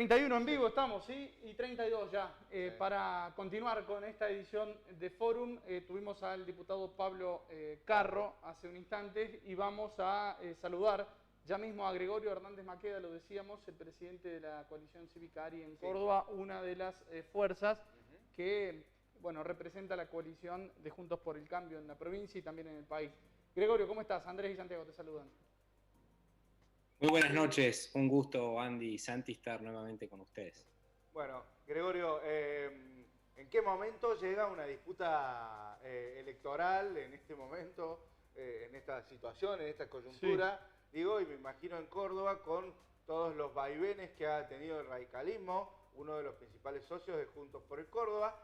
31 en vivo estamos, ¿sí? Y 32 ya. Para continuar con esta edición de Fórum, tuvimos al diputado Pablo Carro hace un instante y vamos a saludar ya mismo a Gregorio Hernández Maqueda, lo decíamos, el presidente de la coalición cívica ARI en Córdoba, una de las fuerzas que, bueno, representa la coalición de Juntos por el Cambio en la provincia y también en el país. Gregorio, ¿cómo estás? Andrés y Santiago te saludan. Muy buenas noches, un gusto Andy y Santi estar nuevamente con ustedes. Bueno, Gregorio, ¿en qué momento llega una disputa electoral en este momento, en esta situación, en esta coyuntura? Sí. Digo, y me imagino en Córdoba con todos los vaivenes que ha tenido el radicalismo, uno de los principales socios de Juntos por el Córdoba.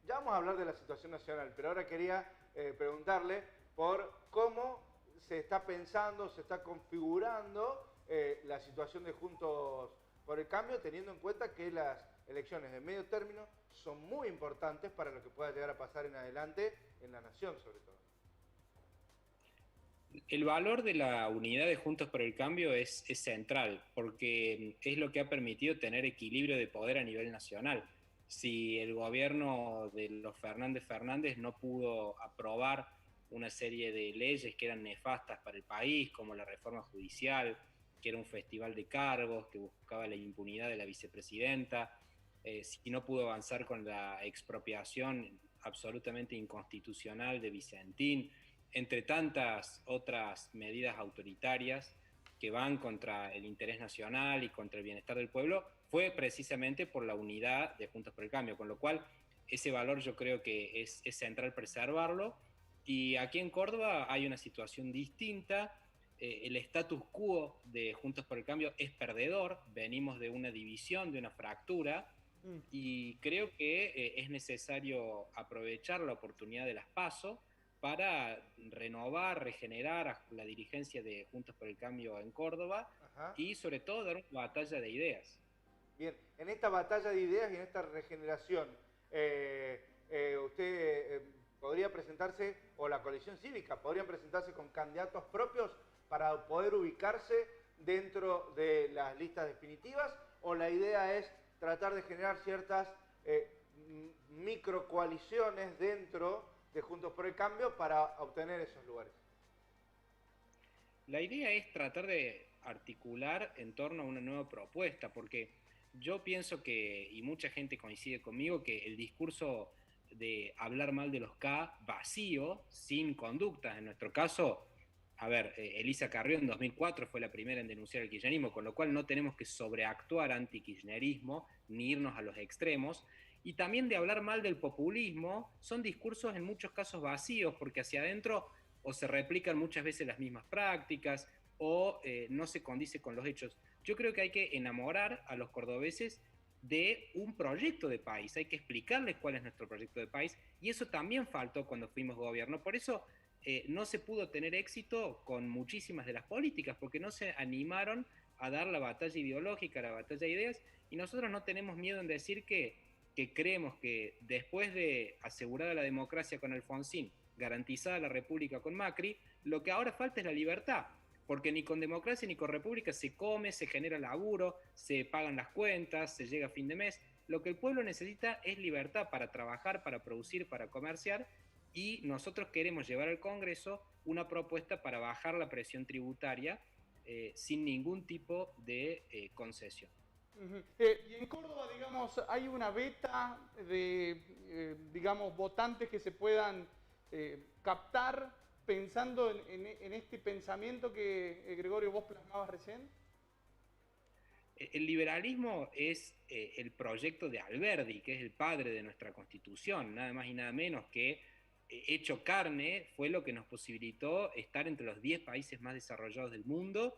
Ya vamos a hablar de la situación nacional, pero ahora quería preguntarle por cómo se está pensando, se está configurando la situación de Juntos por el Cambio, teniendo en cuenta que las elecciones de medio término son muy importantes para lo que pueda llegar a pasar en adelante en la nación, sobre todo. El valor de la unidad de Juntos por el Cambio es central, porque es lo que ha permitido tener equilibrio de poder a nivel nacional. Si el gobierno de los Fernández no pudo aprobar una serie de leyes que eran nefastas para el país, como la reforma judicial, que era un festival de cargos, que buscaba la impunidad de la vicepresidenta, si no pudo avanzar con la expropiación absolutamente inconstitucional de Vicentín, entre tantas otras medidas autoritarias que van contra el interés nacional y contra el bienestar del pueblo, fue precisamente por la unidad de Juntos por el Cambio, con lo cual ese valor yo creo que es central preservarlo. Y aquí en Córdoba hay una situación distinta. El status quo de Juntos por el Cambio es perdedor, venimos de una división, de una fractura, y creo que es necesario aprovechar la oportunidad de las PASO para renovar, regenerar la dirigencia de Juntos por el Cambio en Córdoba. Ajá. Y sobre todo dar una batalla de ideas. Bien, en esta batalla de ideas y en esta regeneración, usted podría presentarse, o la coalición cívica, podrían presentarse con candidatos propios para poder ubicarse dentro de las listas definitivas, o la idea es tratar de generar ciertas microcoaliciones dentro de Juntos por el Cambio para obtener esos lugares. La idea es tratar de articular en torno a una nueva propuesta, porque yo pienso que, y mucha gente coincide conmigo, que el discurso de hablar mal de los K vacío, sin conductas, en nuestro caso, a ver, Elisa Carrió en 2004 fue la primera en denunciar el kirchnerismo, con lo cual no tenemos que sobreactuar anti-kirchnerismo ni irnos a los extremos. Y también de hablar mal del populismo, son discursos en muchos casos vacíos, porque hacia adentro o se replican muchas veces las mismas prácticas o no se condice con los hechos. Yo creo que hay que enamorar a los cordobeses de un proyecto de país, hay que explicarles cuál es nuestro proyecto de país, y eso también faltó cuando fuimos gobierno. Por eso no se pudo tener éxito con muchísimas de las políticas, porque no se animaron a dar la batalla ideológica, la batalla de ideas, y nosotros no tenemos miedo en decir que creemos que después de asegurada la democracia con Alfonsín, garantizada la república con Macri, lo que ahora falta es la libertad, porque ni con democracia ni con república se come, se genera laburo, se pagan las cuentas, se llega a fin de mes. Lo que el pueblo necesita es libertad para trabajar, para producir, para comerciar, y nosotros queremos llevar al Congreso una propuesta para bajar la presión tributaria sin ningún tipo de concesión. Y en Córdoba, digamos, hay una beta de, digamos, votantes que se puedan captar pensando en este pensamiento que, Gregorio, vos plasmabas recién. El liberalismo es el proyecto de Alberdi, que es el padre de nuestra Constitución, nada más y nada menos que hecho carne, fue lo que nos posibilitó estar entre los 10 países más desarrollados del mundo,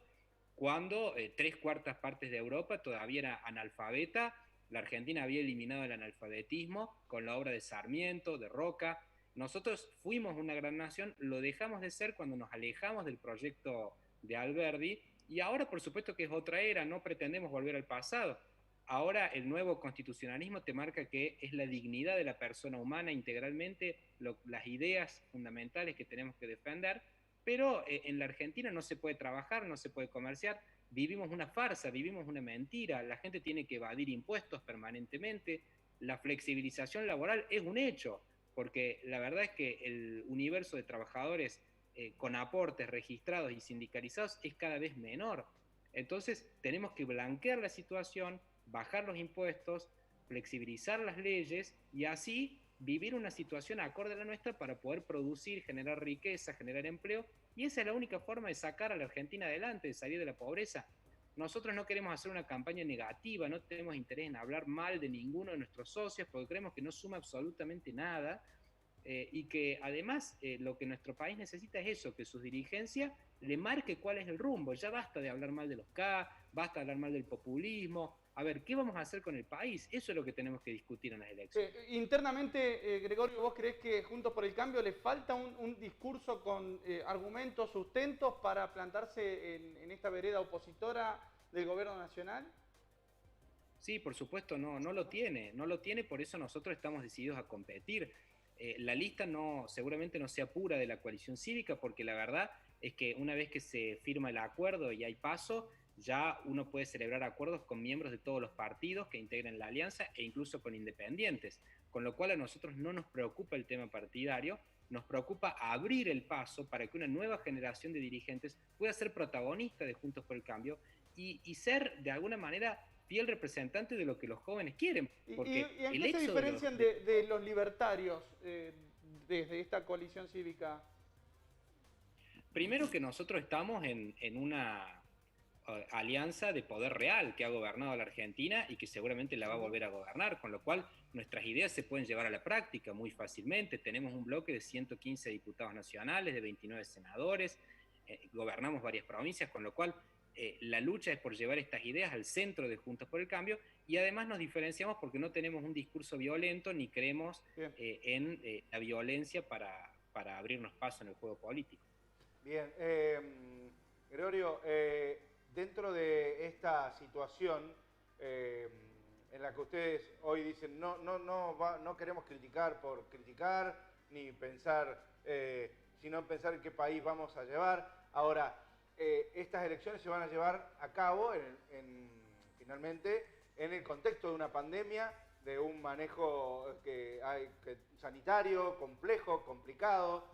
cuando 3/4 de Europa todavía era analfabeta. La Argentina había eliminado el analfabetismo con la obra de Sarmiento, de Roca. Nosotros fuimos una gran nación, lo dejamos de ser cuando nos alejamos del proyecto de Alberdi, y ahora por supuesto que es otra era, no pretendemos volver al pasado. Ahora el nuevo constitucionalismo te marca que es la dignidad de la persona humana integralmente, las ideas fundamentales que tenemos que defender, pero en la Argentina no se puede trabajar, no se puede comerciar, vivimos una farsa, vivimos una mentira, la gente tiene que evadir impuestos permanentemente, la flexibilización laboral es un hecho, porque la verdad es que el universo de trabajadores con aportes registrados y sindicalizados es cada vez menor. Entonces tenemos que blanquear la situación, bajar los impuestos, flexibilizar las leyes y así vivir una situación acorde a la nuestra para poder producir, generar riqueza, generar empleo, y esa es la única forma de sacar a la Argentina adelante, de salir de la pobreza. Nosotros no queremos hacer una campaña negativa, no tenemos interés en hablar mal de ninguno de nuestros socios, porque creemos que no suma absolutamente nada, y que además lo que nuestro país necesita es eso, que su dirigencia le marque cuál es el rumbo. Ya basta de hablar mal de los K, basta de hablar mal del populismo. A ver, ¿qué vamos a hacer con el país? Eso es lo que tenemos que discutir en las elecciones. Internamente, Gregorio, ¿vos creés que Juntos por el Cambio le falta un discurso con argumentos, sustentos para plantarse en esta vereda opositora del gobierno nacional? Sí, por supuesto, no lo tiene, por eso nosotros estamos decididos a competir. La lista seguramente no sea pura de la coalición cívica, porque la verdad es que una vez que se firma el acuerdo y hay paso, ya uno puede celebrar acuerdos con miembros de todos los partidos que integran la alianza e incluso con independientes, con lo cual a nosotros no nos preocupa el tema partidario, nos preocupa abrir el paso para que una nueva generación de dirigentes pueda ser protagonista de Juntos por el Cambio y ser de alguna manera fiel representante de lo que los jóvenes quieren. Porque ¿Y en qué se diferencian de los libertarios desde esta coalición cívica? Primero que nosotros estamos en una alianza de poder real que ha gobernado a la Argentina y que seguramente la va a volver a gobernar, con lo cual nuestras ideas se pueden llevar a la práctica muy fácilmente. Tenemos un bloque de 115 diputados nacionales, de 29 senadores, gobernamos varias provincias, con lo cual la lucha es por llevar estas ideas al centro de Juntos por el Cambio, y además nos diferenciamos porque no tenemos un discurso violento ni creemos en la violencia para abrirnos paso en el juego político. Bien, Gregorio, dentro de esta situación en la que ustedes hoy dicen no queremos criticar por criticar, ni pensar, sino pensar en qué país vamos a llevar. Ahora, estas elecciones se van a llevar a cabo finalmente en el contexto de una pandemia, de un manejo sanitario complejo, complicado,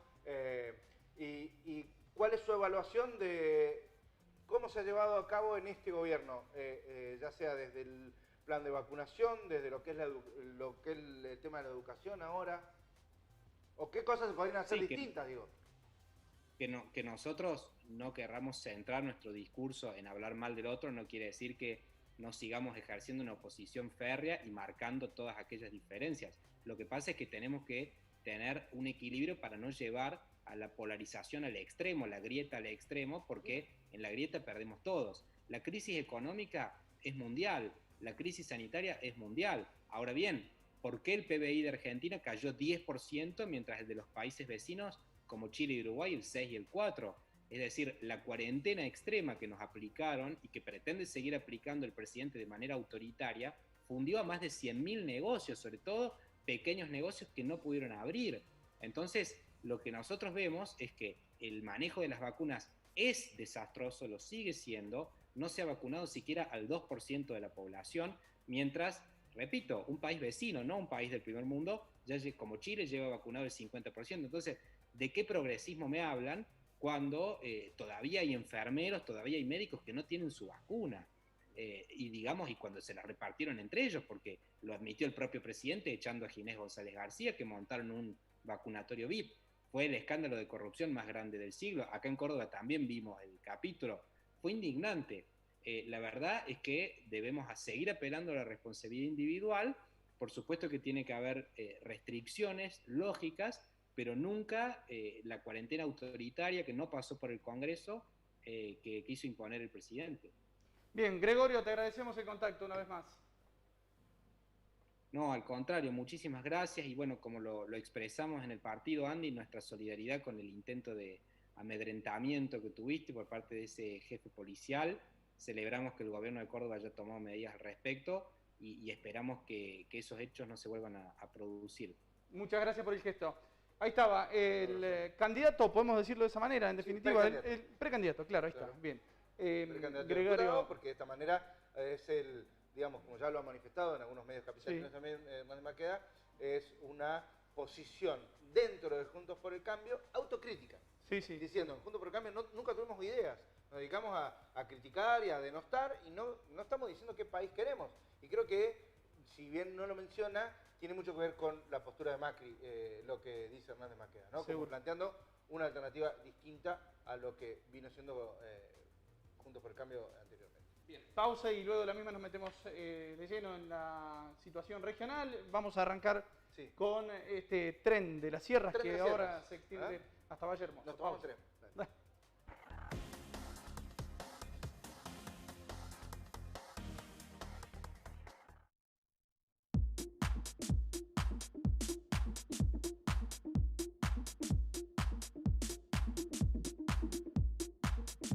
y ¿cuál es su evaluación de cómo se ha llevado a cabo en este gobierno? Ya sea desde el plan de vacunación, desde lo que es el tema de la educación ahora, o qué cosas se podrían hacer distintas, digo. Que nosotros no querramos centrar nuestro discurso en hablar mal del otro no quiere decir que no sigamos ejerciendo una oposición férrea y marcando todas aquellas diferencias. Lo que pasa es que tenemos que tener un equilibrio para no llevar a la polarización al extremo, la grieta al extremo, porque en la grieta perdemos todos. La crisis económica es mundial, la crisis sanitaria es mundial. Ahora bien, ¿por qué el PBI de Argentina cayó 10% mientras el de los países vecinos como Chile y Uruguay el 6 y el 4? Es decir, la cuarentena extrema que nos aplicaron y que pretende seguir aplicando el presidente de manera autoritaria fundió a más de 100.000 negocios, sobre todo pequeños negocios que no pudieron abrir. Entonces, lo que nosotros vemos es que el manejo de las vacunas es desastroso, lo sigue siendo, no se ha vacunado siquiera al 2% de la población, mientras, repito, un país vecino, no un país del primer mundo, ya como Chile lleva vacunado el 50%. Entonces, ¿de qué progresismo me hablan cuando todavía hay enfermeros, todavía hay médicos que no tienen su vacuna? Y cuando se la repartieron entre ellos, porque lo admitió el propio presidente echando a Ginés González García, que montaron un vacunatorio VIP. Fue el escándalo de corrupción más grande del siglo. Acá en Córdoba también vimos el capítulo. Fue indignante. La verdad es que debemos seguir apelando a la responsabilidad individual. Por supuesto que tiene que haber restricciones lógicas, pero nunca la cuarentena autoritaria que no pasó por el Congreso que quiso imponer el presidente. Bien, Gregorio, te agradecemos el contacto una vez más. No, al contrario, muchísimas gracias y bueno, como lo expresamos en el partido, Andy, nuestra solidaridad con el intento de amedrentamiento que tuviste por parte de ese jefe policial. Celebramos que el gobierno de Córdoba haya tomado medidas al respecto y esperamos que esos hechos no se vuelvan a producir. Muchas gracias por el gesto. Ahí estaba, el candidato, podemos decirlo de esa manera, en definitiva, el precandidato, claro, ahí está, bien. precandidato a Gregorio. diputado, porque de esta manera es el, digamos, como ya lo ha manifestado en algunos medios capitalinos también, Hernández Maqueda, es una posición dentro de Juntos por el Cambio autocrítica. Diciendo, en Juntos por el Cambio nunca tuvimos ideas, nos dedicamos a criticar y a denostar y no estamos diciendo qué país queremos. Y creo que, si bien no lo menciona, tiene mucho que ver con la postura de Macri, lo que dice Hernández Maqueda, ¿no? Como planteando una alternativa distinta a lo que vino siendo Juntos por el Cambio anteriormente. Bien, pausa y luego de la misma nos metemos de lleno en la situación regional. Vamos a arrancar con este tren de las sierras que ahora se extiende hasta Valle Hermoso. Nos tomamos tren.